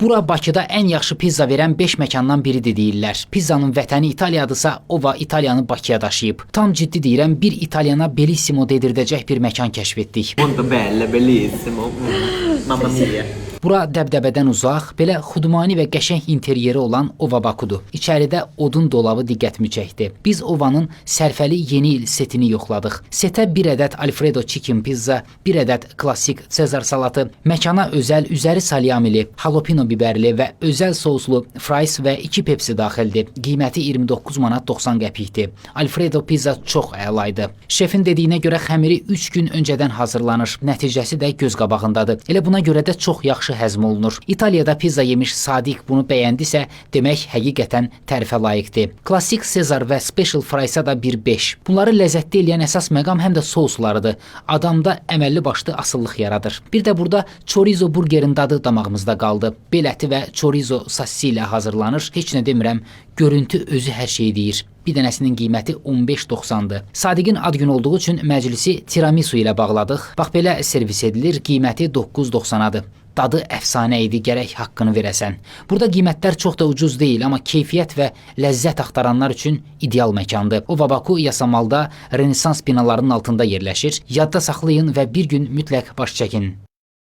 Bura Bakıda ən yaxşı pizza verən 5 məkandan biridir deyirlər. Pizzanın vətəni İtaliyadırsa, Ova İtaliyanı Bakıya daşıyıb. Tam ciddi deyirəm, bir İtalyana bellissimo dedirdəcək bir məkan kəşf etdik. Molto bella, bellissimo. Mamma mia. Bura dəbdəbədən uzaq, belə xudmani və qəşəng interyeri olan Ova Bakudur. İçəridə odun dolabı diqqətimi çəkdi. Biz Ovanın sərfəli yeni il setini yoxladıq. Setə bir ədəd Alfredo chicken pizza, bir ədəd klassik Sezar salatı, məkana özəl üzəri salyamili, jalapeno biberli və özəl soslu fries və 2 pepsi daxildir. Qiyməti 29 manat 90 qəpikdir. Alfredo pizza çox əlaydı. Şefin dediyinə görə xəmiri 3 gün öncədən hazırlanır. Nəticəsi də göz qabağındadır. Elə buna görə də çox yaxşı həzm olunur. İtaliyada pizza yemiş Sadiq bunu bəyəndisə, demək həqiqətən tərifə layiqdir. Klassik Sezar və Special Fries'a da 1.5. Bunları ləzzətli eləyən əsas məqam həm də soslarıdır. Adamda əməlli başlı asıllıq yaradır. Bir də burada chorizo burgerin dadı damağımızda qaldı. Bel əti və chorizo sosisi ilə hazırlanır. Heç nə demirəm, görüntü özü hər şeyi deyir. Bir dənəsinin qiyməti 15.90-dır. Sadiqin ad günü olduğu üçün məclisi tiramisu ilə bağladıq. Bax belə servis edilir, qiyməti 9.90-adır. Dadı əfsanə idi, gərək haqqını verəsən. Burada qiymətlər çox da ucuz deyil, amma keyfiyyət və ləzzət axtaranlar üçün ideal məkandır. Ova Baku Yasamalda Renesans binalarının altında yerləşir. Yadda saxlayın və bir gün mütləq baş çəkin.